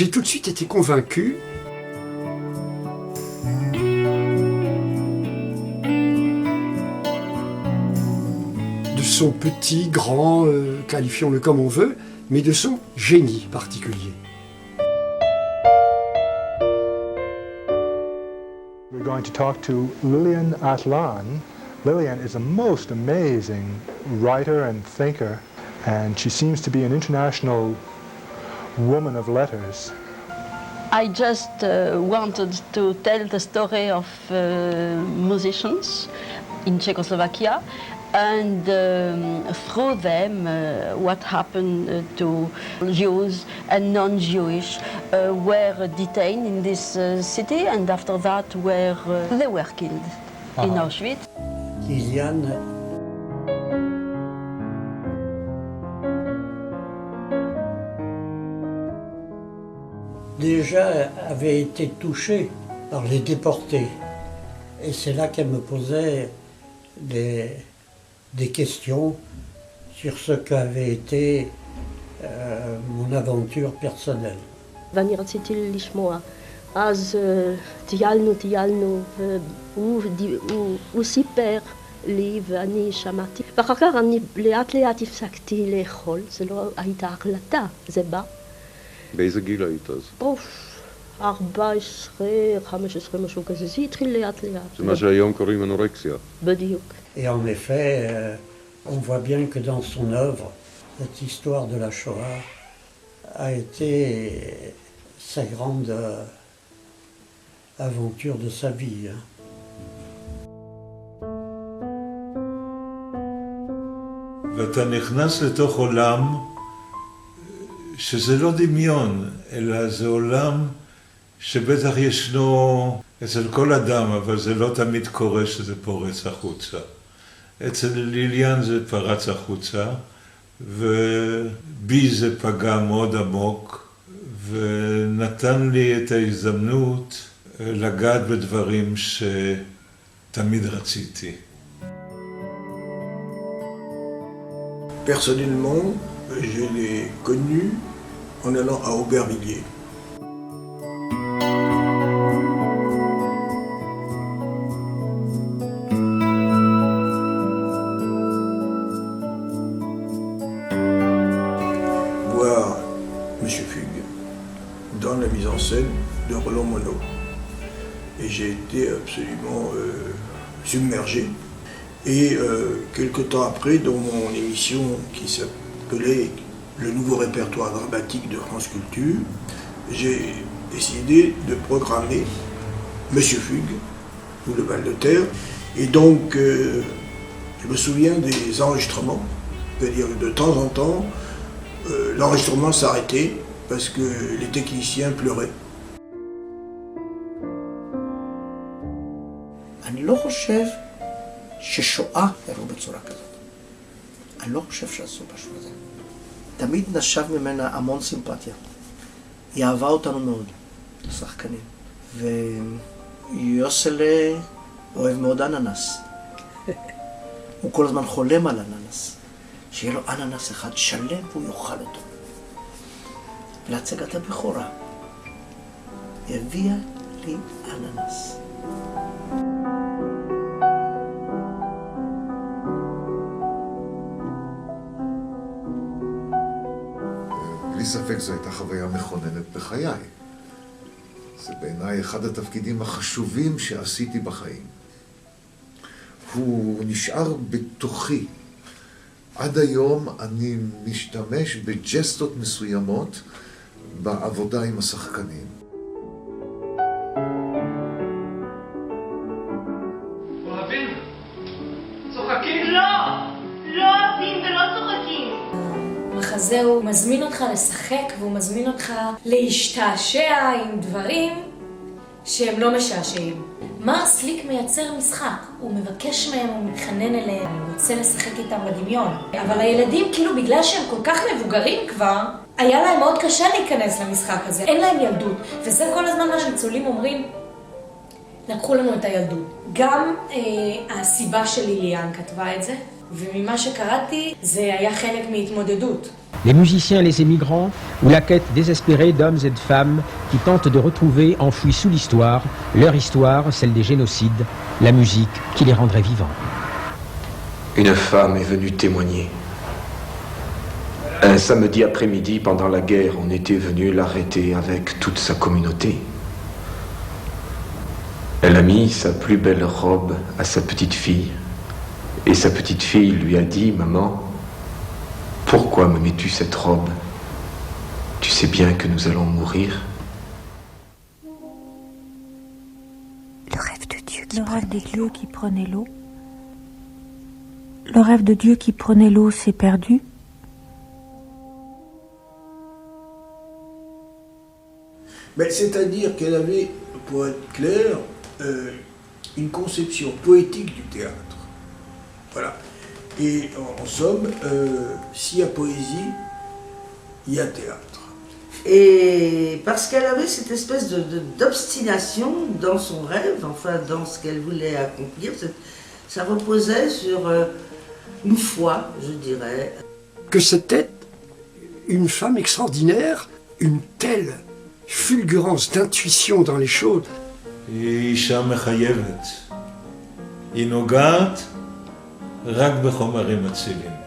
j'ai tout de suite été convaincu de son petit, grand, qualifions-le comme on veut, mais de son génie particulier. We're going to talk to Lilian Atlan. Lilian is a most amazing writer and thinker, and she seems to be an international woman of letters. I just wanted to tell the story of musicians in Czechoslovakia, and through them what happened to Jews and non-Jewish were detained in this city, and after that they were killed in Auschwitz. Liliane déjà avait été touchée par les déportés. Et c'est là qu'elle me posait des questions sur ce qu'avait été mon aventure personnelle. ואני רציתי לשמוע. אז טיילנו, והוא סיפר לי ואני שמעתי. ואחר כך אני לאט לאט הפסקתי לאכול, זה לא הייתה החלטה, זה בא. באיזה גיל היית אז? 14, 15, משהו כזה, זה התחיל לאט לאט. זה מה שהיום קוראים אנורקסיה. בדיוק. Et en effet, on voit bien que dans son œuvre, cette histoire de la Shoah a été sa grande aventure de sa vie. ואתה נכנס לתוך עולם שזה לא דמיון, אלא זה עולם שבטח ישנו אצל כל אדם, אבל זה לא תמיד קורה שזה פורץ החוצה. אצל ליליאן זה פרץ החוצה, ובי זה פגע מאוד עמוק, ונתן לי את ההזדמנות לגעת בדברים שתמיד רציתי. Personnellement, je l'ai connu en allant à Aubervilliers. Voir M. Fugue dans la mise en scène de Roland Monod. Et j'ai été absolument submergé. Et quelque temps après, dans mon émission qui s'appelait Le nouveau répertoire dramatique de France Culture, j'ai décidé de programmer Monsieur Fugue, ou le Bal de Terre. Et donc, je me souviens des enregistrements, c'est-à-dire de temps en temps, l'enregistrement s'arrêtait parce que les techniciens pleuraient. אני לא חושב ששואה הראו בצורה כזאת. אני לא חושב שעשו משהו כזה. תמיד נשב ממנה המון סימפתיה. היא אהבה אותנו מאוד, השחקנים. ויוסלה אוהב מאוד אננס. הוא כל הזמן חולם על אננס. שיהיה לו אננס אחד שלם והוא יאכל אותו. להצגת הבכורה. הביאה לי אננס. בלי ספק זו הייתה חוויה מכוננת בחיי. זה בעיניי אחד התפקידים החשובים שעשיתי בחיים. הוא נשאר בתוכי. עד היום אני משתמש בג'סטות מסוימות בעבודה עם השחקנים. אוהבים? צוחקים? לא אוהבים ולא צוחקים. המחזה הוא מזמין אותך לשחק והוא מזמין אותך להשתעשע עם דברים שהם לא משעשעים. מר סליק מייצר משחק, הוא מבקש מהם, הוא מתחנן אליהם, הוא רוצה לשחק איתם בדמיון. אבל הילדים כאילו בגלל שהם כל כך מבוגרים כבר, היה להם מאוד קשה להיכנס למשחק הזה, אין להם ילדות. וזה כל הזמן מה שניצולים אומרים, לקחו לנו את הילדות. גם הסיבה של ליליאן כתבה את זה, וממה שקראתי זה היה חלק מהתמודדות. Les musiciens et les émigrants, ou la quête désespérée d'hommes et de femmes qui tentent de retrouver, enfouis sous l'histoire, leur histoire, celle des génocides, la musique qui les rendrait vivants. Une femme est venue témoigner. Un samedi après-midi, pendant la guerre, on était venu l'arrêter avec toute sa communauté. Elle a mis sa plus belle robe à sa petite fille, et sa petite fille lui a dit « Maman, pourquoi me mets-tu cette robe? Tu sais bien que nous allons mourir. » Le rêve de Dieu qui prenait l'eau. Le rêve de Dieu qui prenait l'eau s'est perdu. Ben, c'est-à-dire qu'elle avait, pour être clair, une conception poétique du théâtre. Voilà. Et en somme, s'il y a poésie, il y a théâtre. Et parce qu'elle avait cette espèce d'obstination dans son rêve, enfin dans ce qu'elle voulait accomplir, ça reposait sur une foi, je dirais. Que c'était une femme extraordinaire, une telle fulgurance d'intuition dans les choses. היא אישה מחייבת. היא נוגעת רק בחומרים אצילים.